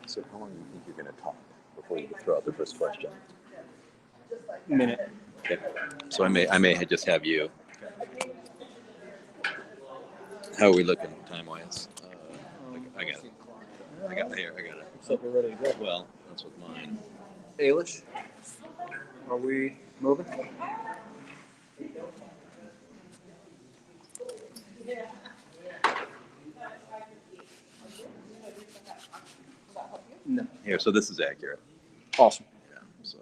So how long do you think you're going to talk before you throw out the first question? A minute. Okay. So I may just have you. How are we looking time-wise? I got it. I got it. So we're ready to go. Well, that's with mine. Ailish, are we moving? No. Here, so this is accurate. Awesome. Yeah. So.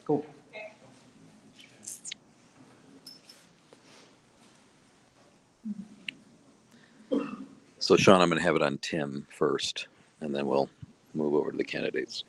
Cool. So Sean, I'm going to have it on Tim first, and then we'll move over to the candidates.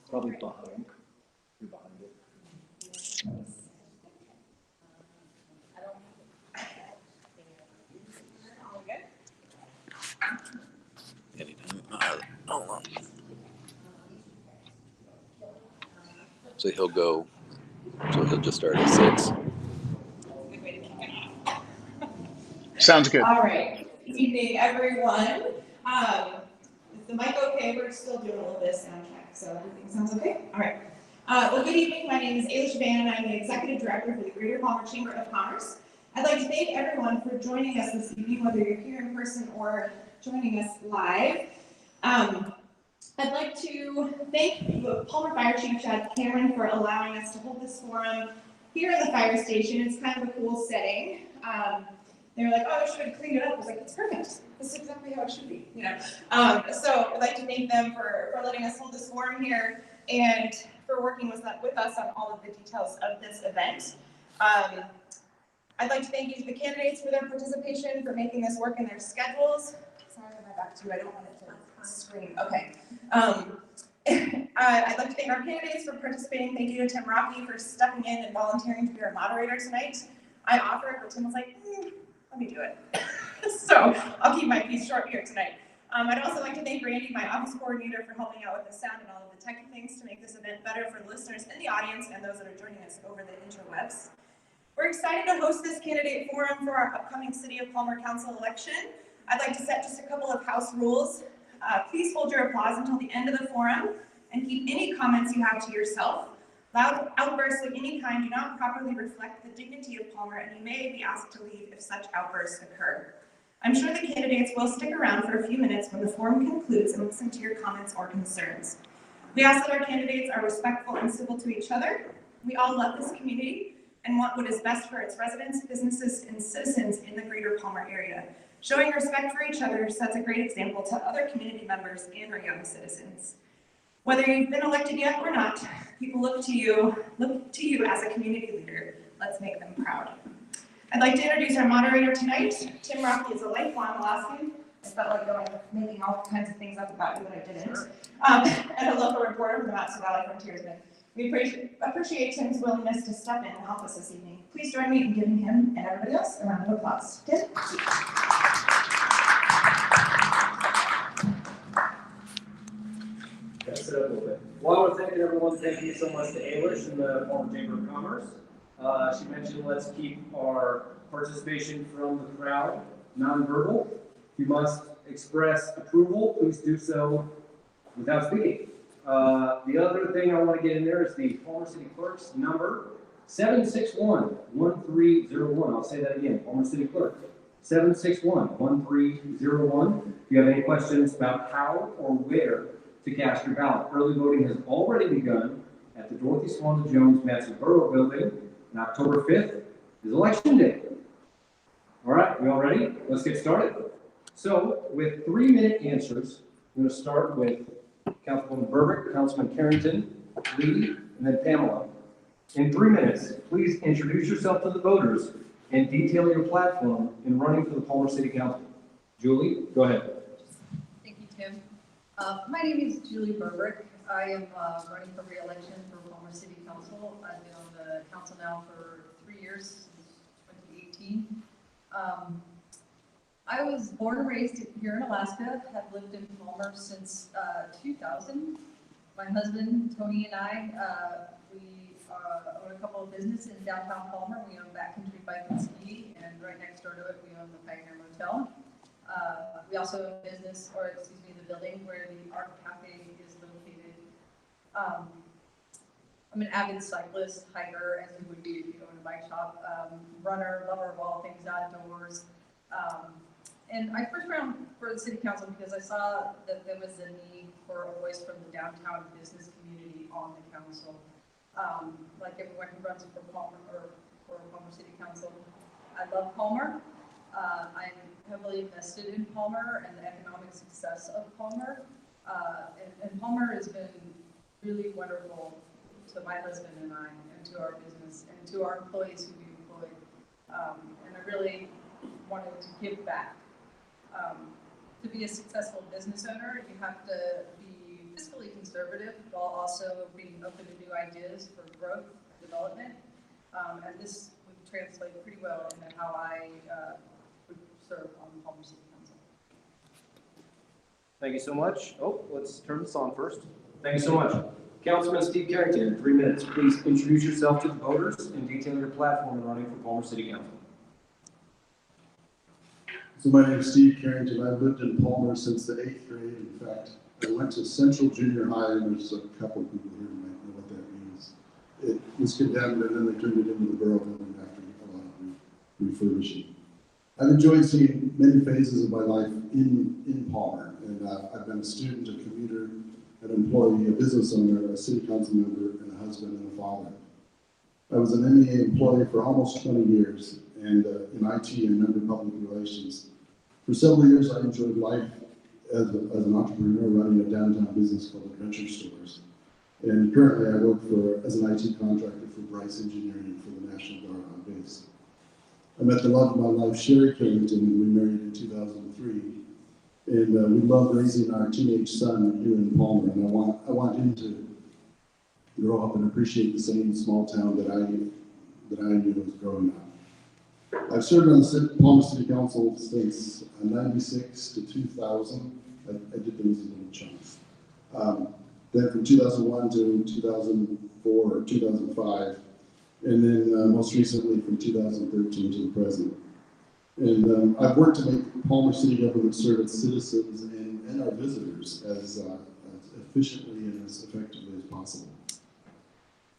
Probably behind. You're behind it. Anytime. Hold on. So he'll go. So he'll just start at 6. Sounds good. All right. Good evening, everyone. Is the mic okay? We're still doing a little bit of sound check, so everything sounds okay? All right. Well, good evening. My name is Ailish Van, and I'm the Executive Director for the Greater Palmer Chamber of Commerce. I'd like to thank everyone for joining us this evening, whether you're here in person or joining us live. I'd like to thank the Palmer Fire Chief Chad Cameron for allowing us to hold this forum here at the fire station. It's kind of a cool setting. They were like, oh, I should have cleaned it up. I was like, it's perfect. This is exactly how it should be, you know. So I'd like to thank them for letting us hold this forum here and for working with us on all of the details of this event. I'd like to thank each of the candidates for their participation, for making this work in their schedules. Sorry, I have my back to you. I don't want it to scream. Okay. I'd like to thank our candidates for participating. Thank you to Tim Rocky for stepping in and volunteering to be our moderator tonight. I offered, but Tim was like, let me do it. So I'll keep my piece short here tonight. I'd also like to thank Randy, my office coordinator, for helping out with the sound and all of the tech things to make this event better for the listeners in the audience and those that are joining us over the interwebs. We're excited to host this candidate forum for our upcoming City of Palmer Council election. I'd like to set just a couple of house rules. Please hold your applause until the end of the forum and keep any comments you have to yourself. Loud outbursts of any kind do not properly reflect the dignity of Palmer, and you may be asked to leave if such outbursts occur. I'm sure the candidates will stick around for a few minutes when the forum concludes and listen to your comments or concerns. We ask that our candidates are respectful and civil to each other. We all love this community and want what is best for its residents, businesses, and citizens in the greater Palmer area. Showing respect for each other sets a great example to other community members and our young citizens. Whether you've been elected yet or not, people look to you as a community leader. Let's make them proud. I'd like to introduce our moderator tonight. Tim Rocky is a lifelong Alaskan. I felt like making all kinds of things up about you that I didn't. And a local reporter from the Mountain Valley Frontiersman. We appreciate Tim's willingness to step in and help us this evening. Please join me in giving him and everybody else a round of applause. Tim? Set up a little bit. Well, I want to thank everyone. Thank you so much to Ailish and the Palmer Chamber of Commerce. She mentioned let's keep our participation from the crowd non-verbal. If you must express approval, please do so without speaking. The other thing I want to get in there is the Palmer City Clerk's number, 761-1301. I'll say that again, Palmer City Clerk, 761-1301. If you have any questions about how or where to cast your ballot. Early voting has already begun at the Dorothy Swanton Jones Madison Borough Building, and October 5th is Election Day. All right, we all ready? Let's get started. So, with 3-minute answers, I'm going to start with Councilwoman Burbrick, Councilman Carrington, Lee, and then Pamela. In 3 minutes, please introduce yourself to the voters and detail your platform in running for the Palmer City Council. Julie, go ahead. Thank you, Tim. My name is Julie Burbrick. I am running for re-election for Palmer City Council. I've been on the council now for 3 years, since 2018. I was born and raised here in Alaska, have lived in Palmer since 2000. My husband, Tony, and I, we own a couple of businesses in downtown Palmer. We own Backcountry Bike and Ski, and right next door to it, we own the Pioneer Motel. We also own a business, or excuse me, the building where the Art Cafe is located. I'm an avid cyclist, hiker, as you would be if you own a bike shop, runner, lover of all things outdoors. And I first ran for the city council because I saw that there was a need for a voice from the downtown business community on the council. Like everyone who runs for Palmer or for Palmer City Council, I love Palmer. I'm heavily invested in Palmer and the economic success of Palmer. And Palmer has been really wonderful to my husband and I, and to our business, and to our employees who we employ. And I really wanted to give back. To be a successful business owner, you have to be fiscally conservative while also being open to new ideas for growth and development. And this would translate pretty well into how I would serve on the Palmer City Council. Thank you so much. Oh, let's turn this on first. Thank you so much. Councilman Steve Carrington, in 3 minutes, please introduce yourself to the voters and detail your platform in running for Palmer City Council. So my name is Steve Carrington. I've lived in Palmer since the 8th grade. In fact, I went to Central Junior High, and there's a couple of people here who might know what that means. It was condemned, and then they turned it into the borough building after a lot of refurbishing. I've enjoyed seeing many phases of my life in Palmer, and I've been a student, a commuter, an employee, a business owner, a city council member, and a husband and a father. I was an MEA employee for almost 20 years, and in IT and member public relations. For several years, I enjoyed life as an entrepreneur running a downtown business called Adventure Stores. And currently I work as an IT contractor for Bryce Engineering for the National Guard on base. I met the love of my life, Sherry Carrington, and we married in 2003. And we love raising our teenage son here in Palmer, and I want him to grow up and appreciate the same small town that I knew as growing up. I've served on the Palmer City Council since 96 to 2000. I did things in little chunks. Then from 2001 to 2004 or 2005, and then most recently from 2013 to the present. And I've worked to make Palmer City government serve its citizens and our visitors as efficiently and as effectively as possible.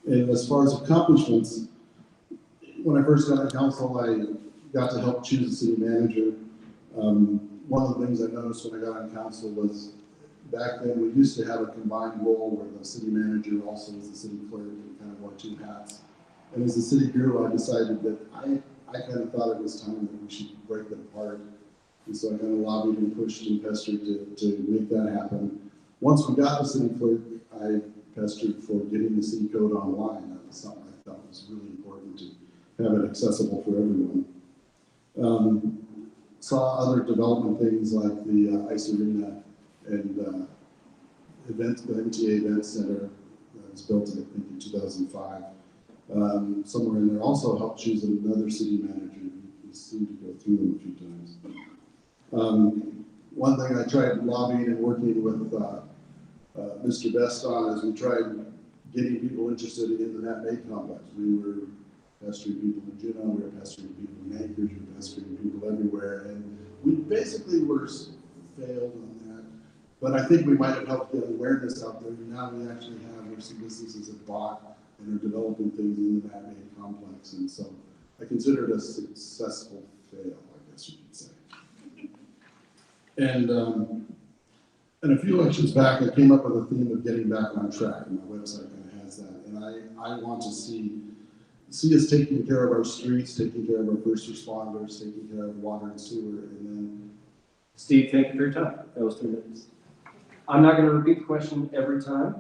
And as far as accomplishments, when I first got on council, I got to help choose a city manager. One of the things I noticed when I got on council was back then we used to have a combined role where the city manager also was the city clerk and kind of wore two hats. And as the city grew, I decided that I kind of thought it was time that we should break it apart. And so I kind of lobbied and pushed and pestered to make that happen. Once we got the city clerk, I pestered for getting the city code online. That was something I thought was really important to have it accessible for everyone. Saw other development things like the ice arena and the MTA Event Center that was built, I think, in 2005. Somewhere in there also helped choose another city manager who seemed to go through them a few times. One thing I tried lobbying and working with Mr. Best on is we tried getting people interested in the Net Bay complex. We were pestering people in Juneau, we were pestering people in Anchorage, we were pestering people everywhere, and we basically failed on that. But I think we might have helped get awareness out there, and now we actually have where some businesses have bought and are developing things in the Net Bay complex, and so I consider it a successful fail, I guess you could say. And a few elections back, I came up with a theme of getting back on track, and my website kind of has that. And I want to see us taking care of our streets, taking care of our first responders, taking care of water and sewer, and then. Steve, thank you for your time. That was 3 minutes. I'm not going to repeat the question every time.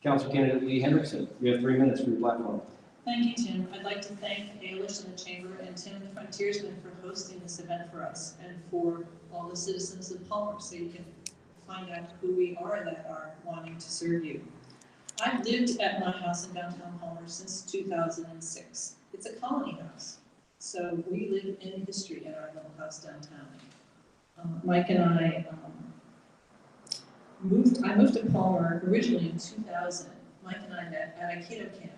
Council candidate Lee Hendrickson, you have 3 minutes for your platform. Thank you, Tim. I'd like to thank Ailish and the Chamber and Tim the Frontiersman for hosting this event for us and for all the citizens of Palmer so you can find out who we are that are wanting to serve you. I've lived at my house in downtown Palmer since 2006. It's a colony house, so we live in history in our little house downtown. Mike and I moved to Palmer originally in 2000. Mike and I met at Aikido camp.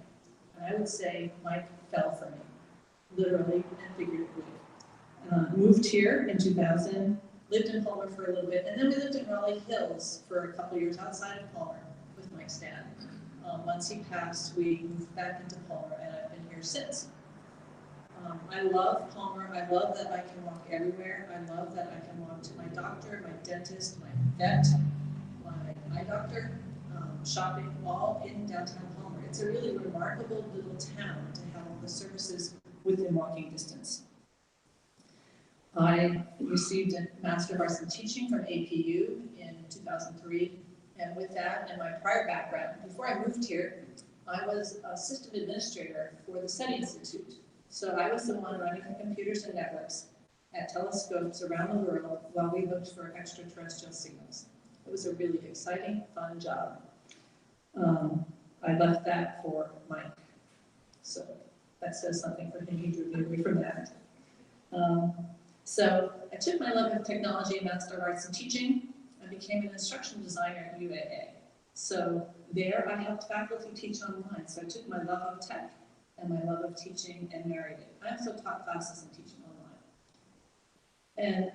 And I would say Mike fell for me, literally and figuratively. Moved here in 2000, lived in Palmer for a little bit, and then we lived in Raleigh Hills for a couple years outside of Palmer with Mike's dad. Once he passed, we moved back into Palmer, and I've been here since. I love Palmer. I love that I can walk everywhere. I love that I can walk to my doctor, my dentist, my vet, my eye doctor, shopping, all in downtown Palmer. It's a really remarkable little town to have all the services within walking distance. I received a Master of Arts in Teaching from APU in 2003, and with that and my prior background, before I moved here, I was assistant administrator for the SETI Institute. So I was the one running the computers and networks at telescopes around the world while we looked for extraterrestrial signals. It was a really exciting, fun job. I left that for Mike, so that says something for him. He drew me away from that. So I took my love of technology and Master of Arts in Teaching. I became an instructional designer at UAA. So there I helped faculty teach online. So I took my love of tech and my love of teaching and married it. I also taught classes and teaching online. And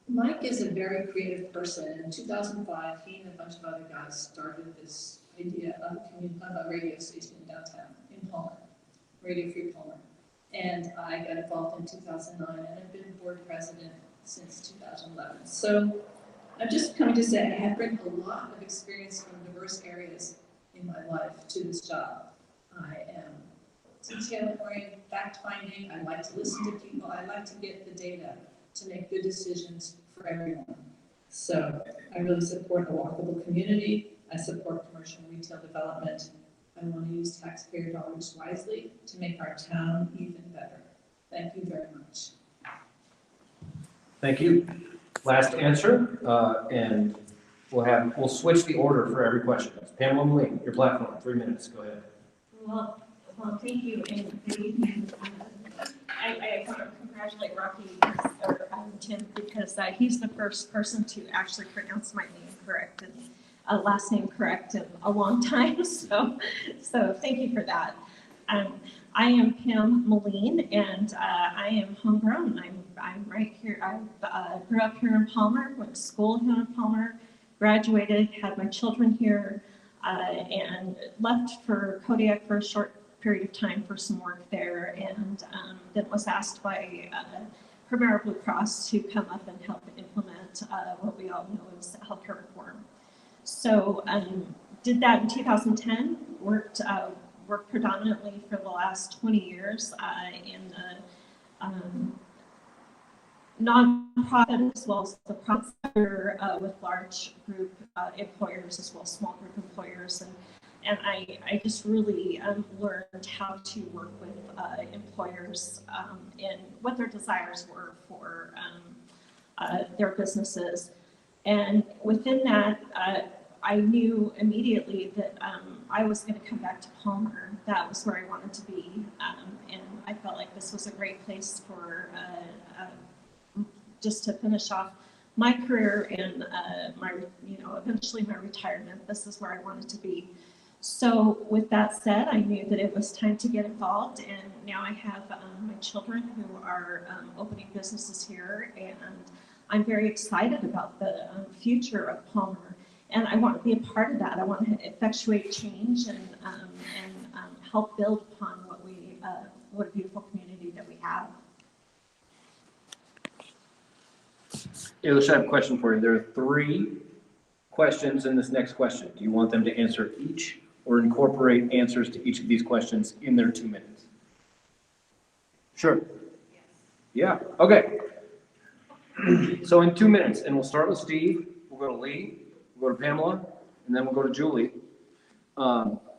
Mike is a very creative person. In 2005, he and a bunch of other guys started this idea of a radio station in downtown, in Palmer, Radio Free Palmer. And I got involved in 2009, and I've been board president since 2011. So I'm just coming to say I have bring a lot of experience from diverse areas in my life to this job. I am detail-oriented, fact-finding. I like to listen to people. I like to get the data to make good decisions for everyone. So I really support a walkable community. I support commercial and retail development. I want to use taxpayer dollars wisely to make our town even better. Thank you very much. Thank you. Last answer, and we'll switch the order for every question. Pamela Moline, your platform, 3 minutes. Go ahead. Well, thank you, and good evening. I want to congratulate Rocky or Tim because he's the first person to actually pronounce my name correct and last name correct in a long time. So thank you for that. I am Pam Moline, and I am homegrown. I'm right here. I grew up here in Palmer, went to school here in Palmer, graduated, had my children here, and left for Kodiak for a short period of time for some work there, and then was asked by Premier Blue Cross to come up and help implement what we all know is healthcare reform. So did that in 2010, worked predominantly for the last 20 years in the nonprofit as well as the private sector with large group employers as well as small group employers. And I just really learned how to work with employers and what their desires were for their businesses. And within that, I knew immediately that I was going to come back to Palmer. That was where I wanted to be. And I felt like this was a great place for just to finish off my career and eventually my retirement. This is where I wanted to be. So with that said, I knew that it was time to get involved, and now I have my children who are opening businesses here, and I'm very excited about the future of Palmer, and I want to be a part of that. I want to effectuate change and help build upon what a beautiful community that we have. Ailish, I have a question for you. There are 3 questions in this next question. Do you want them to answer each or incorporate answers to each of these questions in their 2 minutes? Sure. Yeah, okay. So in 2 minutes, and we'll start with Steve, we'll go to Lee, we'll go to Pamela, and then we'll go to Julie.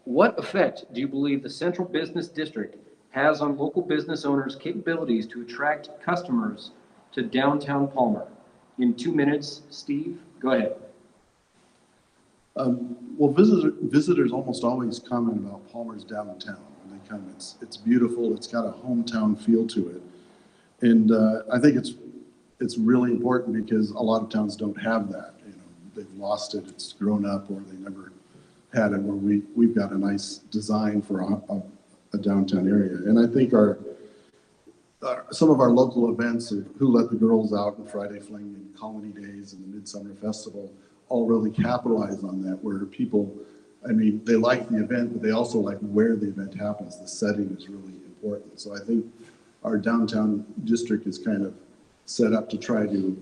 What effect do you believe the central business district has on local business owners' capabilities to attract customers to downtown Palmer? In 2 minutes, Steve, go ahead. Well, visitors almost always comment about Palmer's downtown. When they come, it's beautiful. It's got a hometown feel to it, and I think it's really important because a lot of towns don't have that. You know, they've lost it. It's grown up, or they never had it. Where we've got a nice design for a downtown area, and I think some of our local events, Who Let the Girls Out and Friday Fling and Colony Days and the Midsummer Festival, all really capitalize on that, where people, I mean, they like the event, but they also like where the event happens. The setting is really important. So I think our downtown district is kind of set up to try to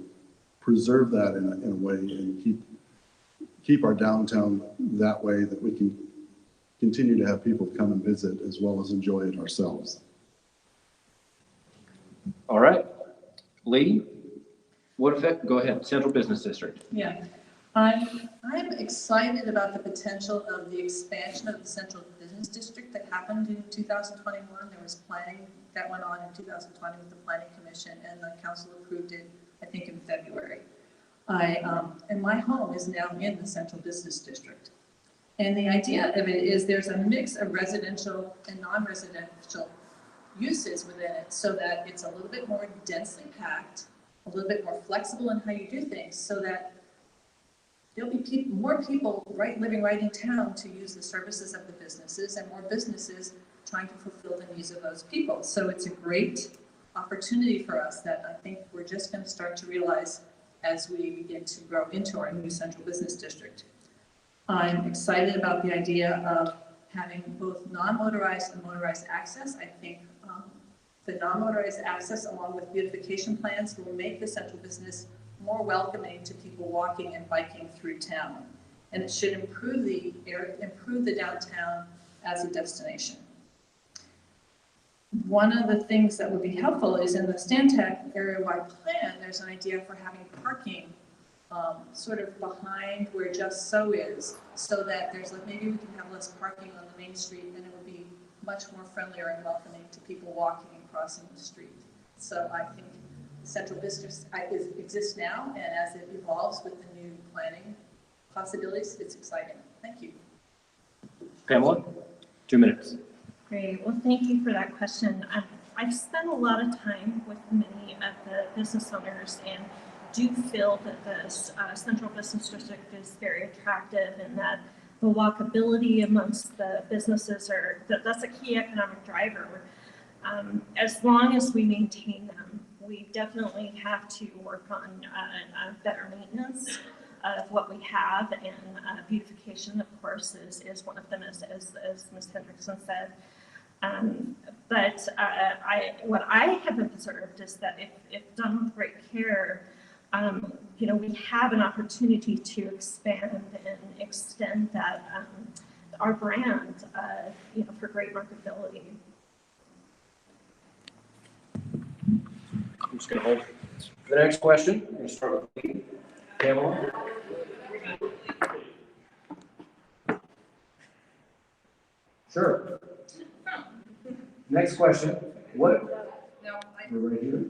preserve that in a way and keep our downtown that way, that we can continue to have people come and visit as well as enjoy it ourselves. All right. Lady, what effect? Go ahead. Central Business District. Yeah, I'm excited about the potential of the expansion of the Central Business District that happened in 2021. There was planning that went on in 2020 with the Planning Commission, and the council approved it, I think, in February. And my home is now in the Central Business District. And the idea of it is there's a mix of residential and non-residential uses within it, so that it's a little bit more densely packed, a little bit more flexible in how you do things, so that there'll be more people living right in town to use the services of the businesses, and more businesses trying to fulfill the needs of those people. So it's a great opportunity for us that I think we're just going to start to realize as we begin to grow into our new Central Business District. I'm excited about the idea of having both non-motorized and motorized access. I think the non-motorized access, along with beautification plans, will make the Central Business more welcoming to people walking and biking through town. And it should improve the downtown as a destination. One of the things that would be helpful is in the Stantec area-wide plan, there's an idea for having parking sort of behind where Just So is, so that maybe we can have less parking on the main street, and it would be much more friendlier and welcoming to people walking and crossing the street. So I think Central Business exists now, and as it evolves with the new planning possibilities, it's exciting. Thank you. Pamela, 2 minutes. Great. Well, thank you for that question. I've spent a lot of time with many of the business owners, and do feel that this Central Business District is very attractive, and that the walkability amongst the businesses that's a key economic driver. As long as we maintain them, we definitely have to work on better maintenance of what we have, and beautification, of course, is one of them, as Ms. Hendrickson said. But what I have observed is that if done with great care, we have an opportunity to expand and extend that our brand, for great marketability. I'm just going to hold the next question. I'm going to start with Pamela. Sure. Next question. What? No, We're right here.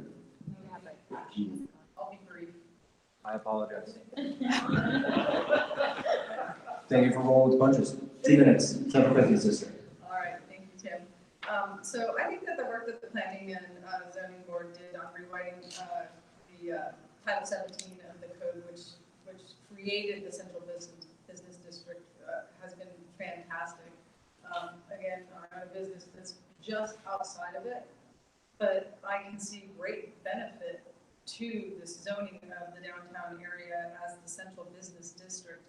I'll be brief. I apologize. Thank you for rolling with punches. 2 minutes. Central Business District. All right, thank you, Tim. So I think that the work that the Planning and Zoning Board did on rewriting the Title 17 of the code, which created the Central Business District, has been fantastic. Again, I own a business that's just outside of it, but I can see great benefit to the zoning of the downtown area as the Central Business District.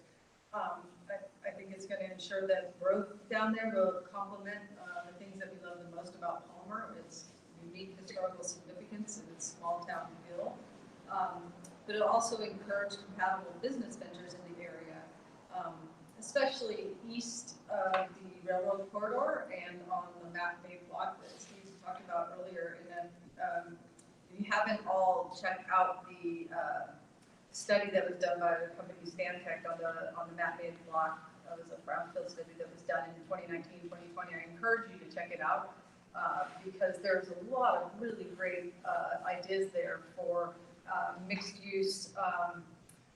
I think it's going to ensure that growth down there will complement the things that we love the most about Palmer, its unique historical significance and its small town feel. But it'll also encourage compatible business ventures in the area, especially east of the railroad corridor and on the Map Bay block that Steve talked about earlier. And then if you haven't all checked out the study that was done by the company Stantec on the Matt Made block. It was a brownfield study that was done in 2019, 2020. I encourage you to check it out because there's a lot of really great ideas there for mixed use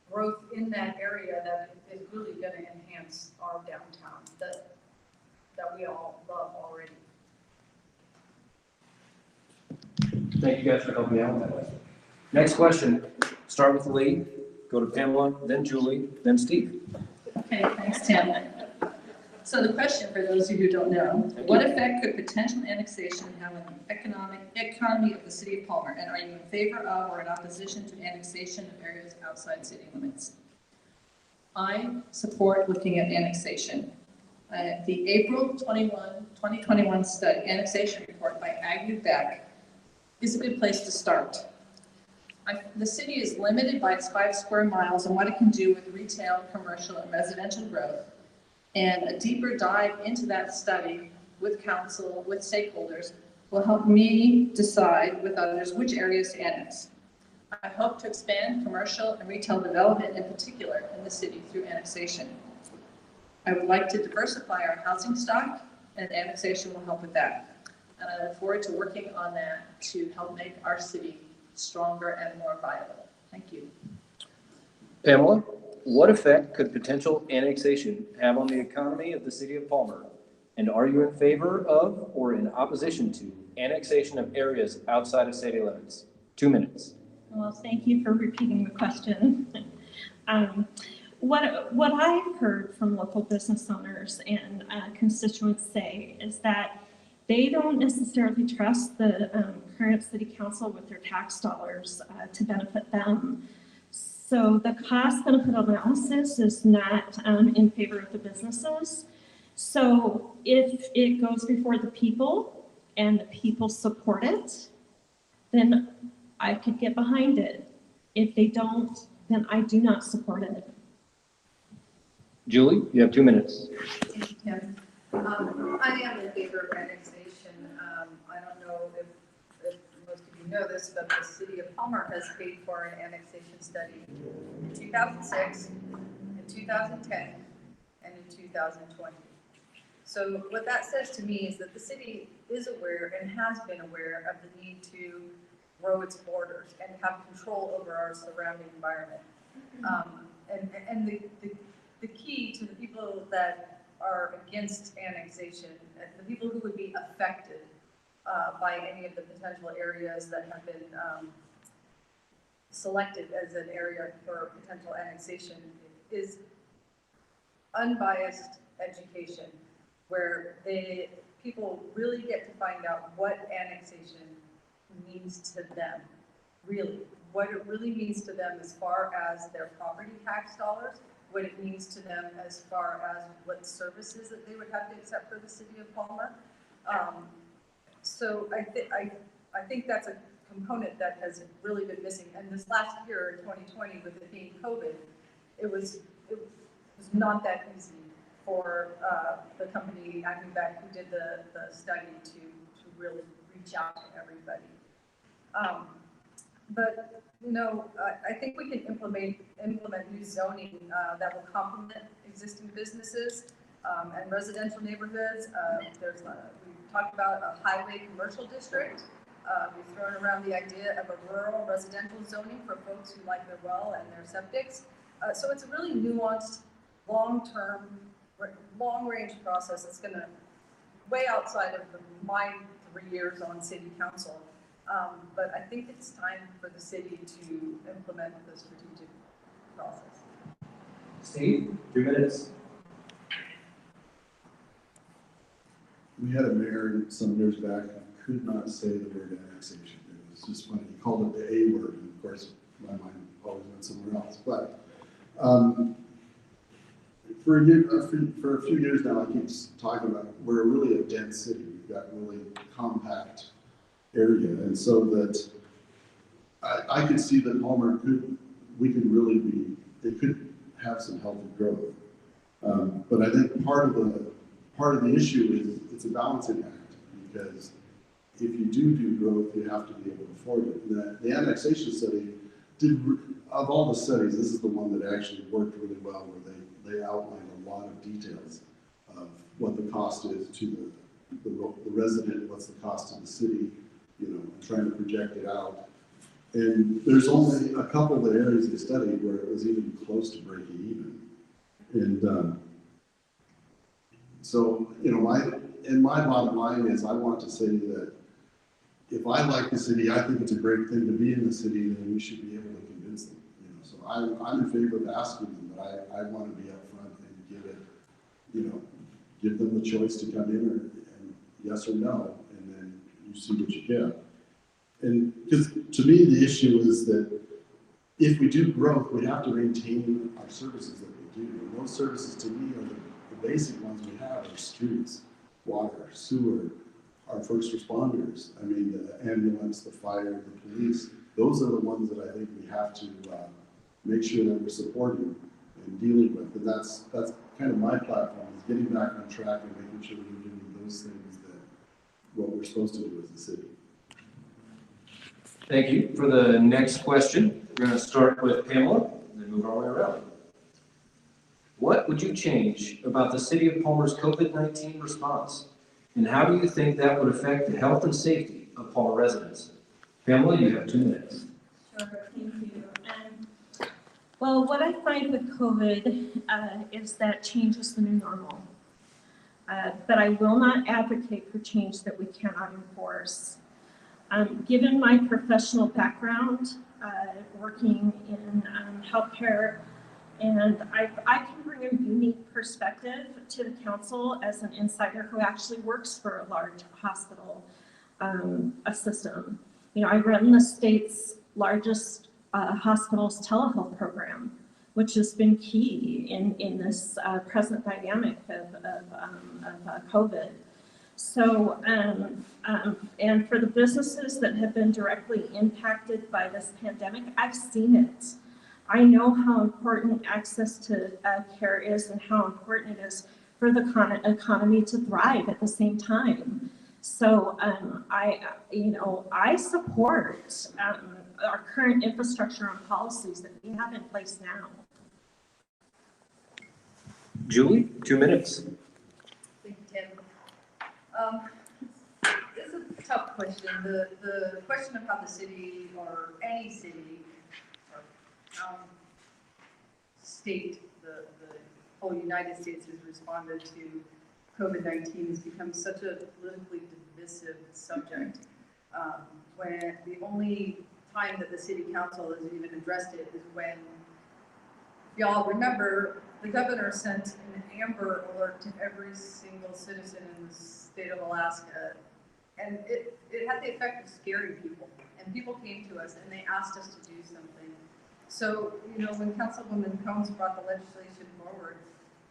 growth in that area that is really going to enhance our downtown that we all love already. Thank you guys for helping me out with that. Next question, start with Lee, go to Pamela, then Julie, then Steve. Okay, thanks, Tim. So the question, for those of you who don't know, what effect could potential annexation have on the economy of the city of Palmer? And are you in favor of or in opposition to annexation of areas outside city limits? I support looking at annexation. The April 2021 study, annexation report by Agnew Beck is a good place to start. The city is limited by its 5 square miles and what it can do with retail, commercial, and residential growth. And a deeper dive into that study with council, with stakeholders, will help me decide with others which areas to annex. I hope to expand commercial and retail development in particular in the city through annexation. I would like to diversify our housing stock, and annexation will help with that. And I look forward to working on that to help make our city stronger and more viable. Thank you. Pamela, what effect could potential annexation have on the economy of the city of Palmer? And are you in favor of or in opposition to annexation of areas outside of city limits? 2 minutes. Well, thank you for repeating the question. What I've heard from local business owners and constituents say is that they don't necessarily trust the current city council with their tax dollars to benefit them. So the cost benefit analysis is not in favor of the businesses. So if it goes before the people and the people support it, then I could get behind it. If they don't, then I do not support it. Julie, you have 2 minutes. Thank you, Tim. I am in favor of annexation. I don't know if most of you know this, but the city of Palmer has paid for an annexation study in 2006, in 2010, and in 2020. So what that says to me is that the city is aware and has been aware of the need to grow its borders and have control over our surrounding environment. And the key to the people that are against annexation, the people who would be affected by any of the potential areas that have been selected as an area for potential annexation, is unbiased education, where people really get to find out what annexation means to them, really, what it really means to them as far as their property tax dollars, what it means to them as far as what services that they would have to accept for the city of Palmer. So I think that's a component that has really been missing. And this last year, in 2020, with it being COVID, it was not that easy for the company Agnew Beck, who did the study, to really reach out to everybody. But you know, I think we can implement new zoning that will complement existing businesses and residential neighborhoods. We talked about a highway commercial district. We've thrown around the idea of a rural residential zoning for folks who like their well and their septics. So it's a really nuanced, long-term, long-range process that's going to way outside of my 3 years on city council. But I think it's time for the city to implement the strategic process. Steve, 2 minutes. We had a mayor some years back who could not say the word annexation. It was just funny. He called it the A word, and of course, my mind always went somewhere else. But for a few years now, I keep talking about we're really a dense city. We've got really compact area, and so that I could see that Palmer could have some healthy growth. But I think part of the issue is it's a balancing act, because if you do growth, you have to be able to afford it. The annexation study did of all the studies, this is the one that actually worked really well, where they outlined a lot of details of what the cost is to the resident, what's the cost to the city, and trying to project it out. And there's only a couple of areas they studied where it was even close to breaking even. And so, my bottom line is I want to say that if I like the city, I think it's a great thing to be in the city, then we should be able to convince them. So I'm in favor of asking them, but I want to be upfront and give it, give them the choice to come in and yes or no, and then you see what you get. And because to me, the issue is that if we do growth, we have to maintain our services that we do. And those services to me are the basic ones we have are streets, water, sewer, our first responders. I mean, the ambulance, the fire, the police. Those are the ones that I think we have to make sure that we're supporting and dealing with. And that's kind of my platform, is getting back on track and making sure we're doing those things that what we're supposed to do as a city. Thank you. For the next question, we're going to start with Pamela and then move our way around. What would you change about the city of Palmer's COVID-19 response? And how do you think that would affect the health and safety of Palmer residents? Pamela, you have 2 minutes. Sure, thank you. Well, what I find with COVID is that change is the new normal. But I will not advocate for change that we cannot enforce. Given my professional background, working in healthcare, and I can bring a unique perspective to the council as an insider who actually works for a large hospital system. I run the state's largest hospital's telehealth program, which has been key in this present dynamic of COVID. So, and for the businesses that have been directly impacted by this pandemic, I've seen it. I know how important access to care is and how important it is for the economy to thrive at the same time. So I support our current infrastructure and policies that we have in place now. Julie, 2 minutes. Thank you, Tim. This is a tough question. The question of how the city or any city or state, the whole United States has responded to COVID-19 has become such a politically divisive subject. When the only time that the city council has even addressed it is when, if y'all remember, the governor sent an Amber Alert to every single citizen in the state of Alaska. And it had the effect of scaring people. And people came to us and they asked us to do something. So, when Councilwoman Combs brought the legislation forward,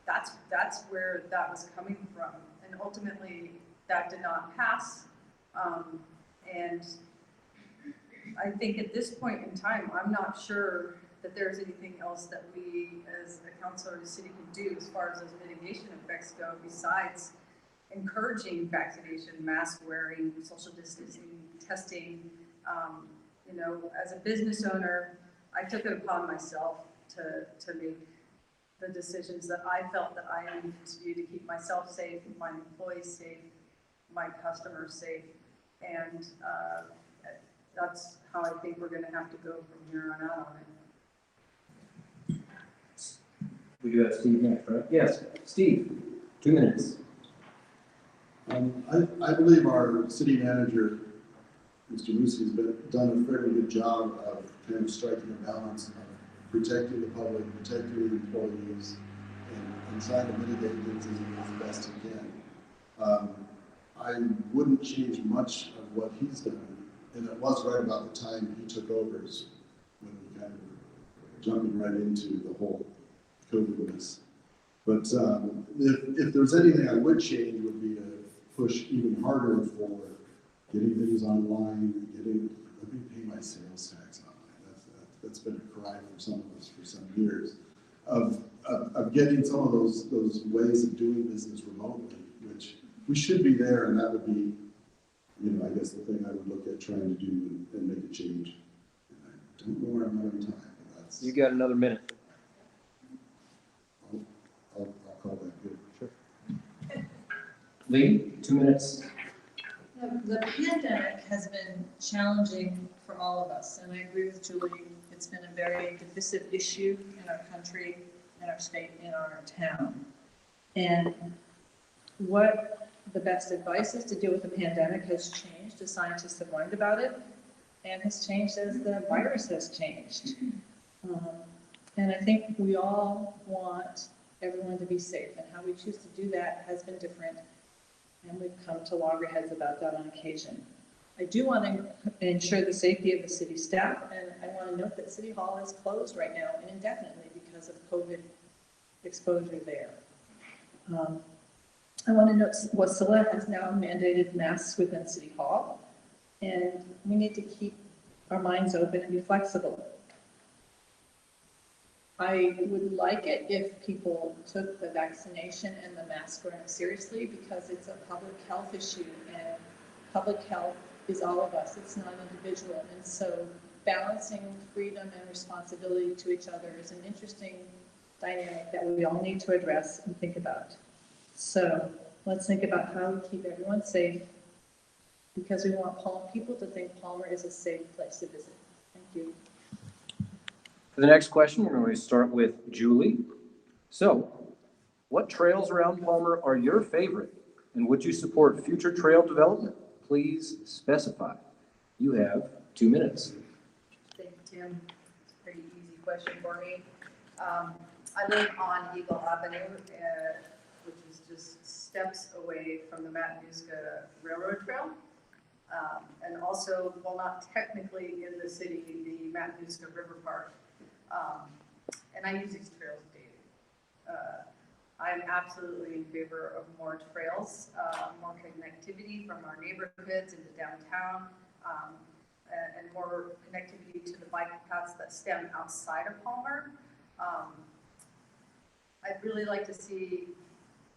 that's where that was coming from. And ultimately, that did not pass. And I think at this point in time, I'm not sure that there's anything else that we as a council or the city can do as far as those mitigation effects go, besides encouraging vaccination, mask wearing, social distancing, testing. As a business owner, I took it upon myself to make the decisions that I felt that I needed to do to keep myself safe, my employees safe, my customers safe. And that's how I think we're going to have to go from here on out on it. We do have Steve next, right? Yes, Steve, 2 minutes. I believe our city manager, Mr. Lucy, has done a fairly good job of kind of striking a balance of protecting the public, protecting the employees, and trying to mitigate things as best he can. I wouldn't change much of what he's done, and it was right about the time he took over is when we kind of jumping right into the whole COVID-ness. But if there's anything I would change, would be to push even harder for getting things online, let me pay my sales tax online. That's been a cry for some of us for some years, of getting some of those ways of doing business remotely, which we should be there, and that would be, I guess the thing I would look at trying to do and make a change. And I don't know where I'm at on time, but minutes. You got another minute. I'll call that good. Sure. Lee, 2 minutes. The pandemic has been challenging for all of us, and I agree with Julie. It's been a very divisive issue in our country, in our state, in our town. And what the best advice is to deal with the pandemic has changed as scientists have learned about it, and has changed as the virus has changed. And I think we all want everyone to be safe, and how we choose to do that has been different. And we've come to loggerheads about that on occasion. I do want to ensure the safety of the city staff, and I want to note that City Hall is closed right now and indefinitely because of COVID exposure there. I want to note Wasilla has now mandated masks within City Hall, and we need to keep our minds open and be flexible. I would like it if people took the vaccination and the mask wearing seriously, because it's a public health issue, and public health is all of us. It's not individual. And so balancing freedom and responsibility to each other is an interesting dynamic that we all need to address and think about. So let's think about how we keep everyone safe, because we want people to think Palmer is a safe place to visit. Thank you. For the next question, we're going to start with Julie. So, what trails around Palmer are your favorite, and would you support future trail development? Please specify. You have 2 minutes. Thank you, Tim. It's a pretty easy question for me. I live on Eagle Avenue, which is just steps away from the Matanuska Railroad Trail. And also, well, not technically in the city, the Matanuska River Park. And I use these trails daily. I'm absolutely in favor of more trails, more connectivity from our neighborhoods into downtown, and more connectivity to the bike paths that stem outside of Palmer. I'd really like to see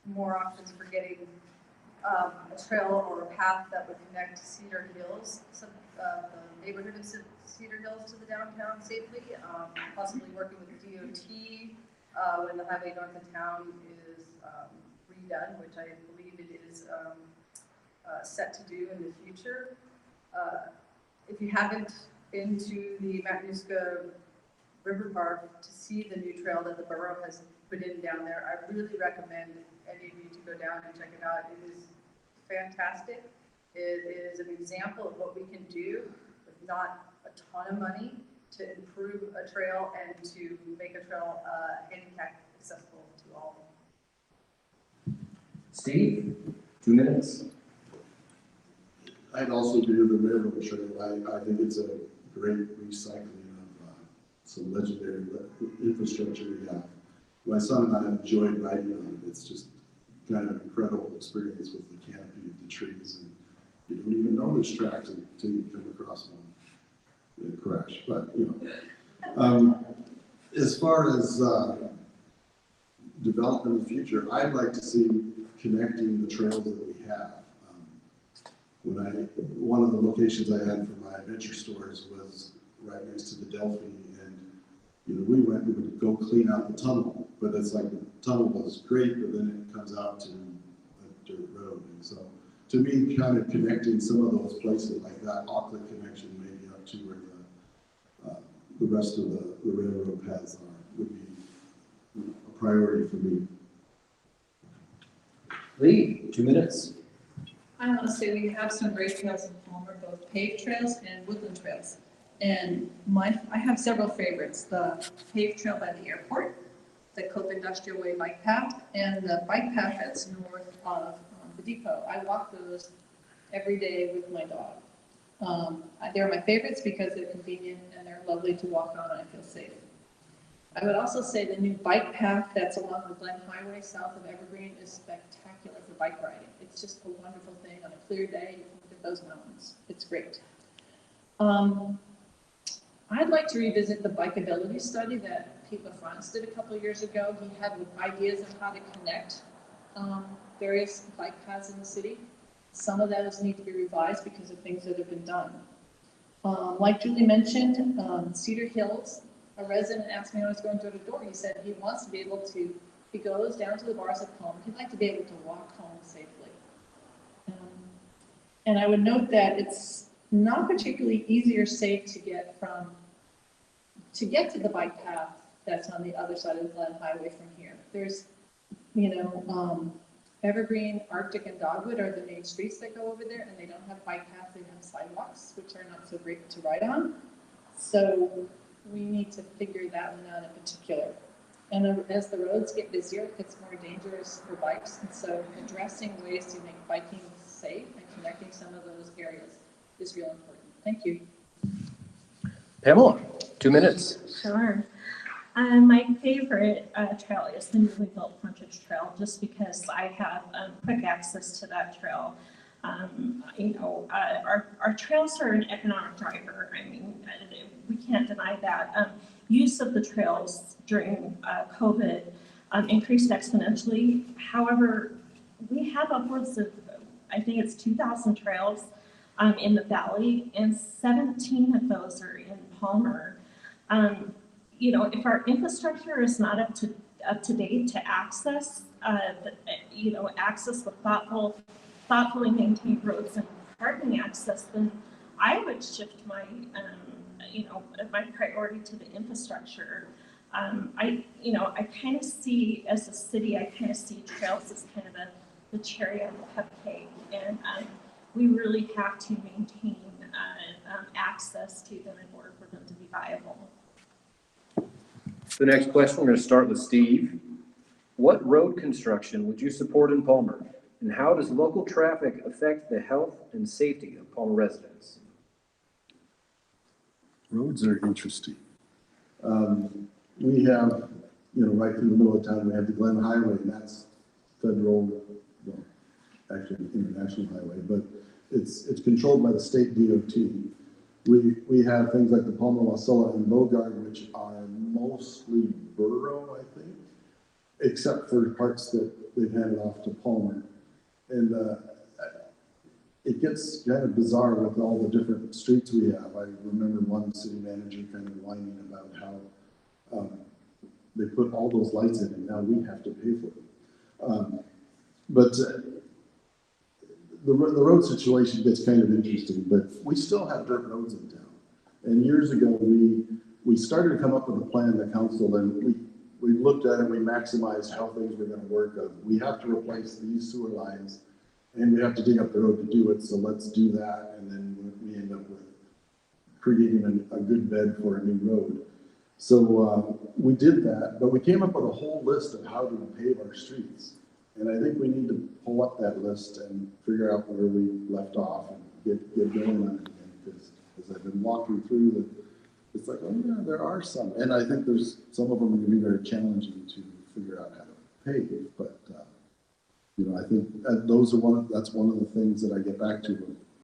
more options for getting a trail or a path that would connect Cedar Hills, the neighborhood of Cedar Hills, to the downtown safely, possibly working with DOT when the highway north of town is redone, which I believe it is set to do in the future. If you haven't been to the Matanuska River Park to see the new trail that the borough has put in down there, I really recommend any of you to go down and check it out. It is fantastic. It is an example of what we can do with not a ton of money to improve a trail and to make a trail handicap accessible to all. Steve, 2 minutes. I'd also do the railroad trail. I think it's a great recycling of some legendary infrastructure we have. My son and I enjoyed riding on it. It's just kind of an incredible experience with the canopy of the trees, and you don't even know there's tracks until you come across one. They crash, but you know. As far as development in the future, I'd like to see connecting the trails that we have. One of the locations I had for my adventure stores was right next to the Delphi, and you know, we would go clean out the tunnel, but it's like the tunnel was great, but then it comes out to a dirt road. And so to me, kind of connecting some of those places like that, Auckland connection maybe up to where the rest of the railroad paths are, would be a priority for me. Lee, 2 minutes. I want to say we have some great trails in Palmer, both paved trails and woodland trails. And I have several favorites: the paved trail by the airport, the Cope Industrial Way bike path, and the bike path that's north of the depot. I walk those every day with my dog. They're my favorites because they're convenient and they're lovely to walk on, and I feel safe. I would also say the new bike path that's along the Glen Highway south of Evergreen is spectacular for bike riding. It's just a wonderful thing. On a clear day, you can look at those mountains. It's great. I'd like to revisit the bikeability study that Pete LaFrance did a couple of years ago. He had ideas of how to connect various bike paths in the city. Some of those need to be revised because of things that have been done. Like Julie mentioned, Cedar Hills a resident asked me when I was going door to door, he said he wants to be able to, he goes down to the bars at home, he'd like to be able to walk home safely. And I would note that it's not particularly easy or safe to get to the bike path that's on the other side of the Glen Highway from here. There's, Evergreen, Arctic, and Dogwood are the main streets that go over there, and they don't have bike paths, they have sidewalks, which are not so great to ride on. So we need to figure that one out in particular. And as the roads get busier, it gets more dangerous for bikes, and so addressing ways to make biking safe and connecting some of those areas is real important. Thank you. Pamela, 2 minutes. Sure. My favorite trail is the newly built Frontage Trail, just because I have quick access to that trail. Our trails are an economic driver. I mean, we can't deny that. Use of the trails during COVID increased exponentially. However, we have upwards of, I think it's 2,000 trails in the valley, and 17 of those are in Palmer. If our infrastructure is not up to date to access, access with thoughtfully maintained roads and parking access, then I would shift my, my priority to the infrastructure. I kind of see, as a city, I kind of see trails as kind of the cherry on the cupcake, and we really have to maintain access to them in order for them to be viable. The next question, we're going to start with Steve. What road construction would you support in Palmer? And how does local traffic affect the health and safety of Palmer residents? Roads are interesting. We have, right through the middle of town, we have the Glen Highway, and that's federal, well, actually international highway, but it's controlled by the state DOT. We have things like the Palmer, Wasilla, and Bogard, which are mostly borough, I think, except for parts that they've handed off to Palmer. And it gets kind of bizarre with all the different streets we have. I remember one city manager kind of whining about how they put all those lights in and now we have to pay for them. But the road situation gets kind of interesting, but we still have dirt roads in town. And years ago, we started to come up with a plan, the council, and we looked at it, we maximized how things were going to work. We have to replace these sewer lines, and we have to dig up the road to do it, so let's do that, and then we end up with creating a good bed for a new road. So we did that, but we came up with a whole list of how to pave our streets. And I think we need to pull up that list and figure out where we left off and get going on it again. Because as I've been walking through, it's like, oh yeah, there are some. And I think there's some of them going to be very challenging to figure out how to pave. But I think that's one of the things that I get back to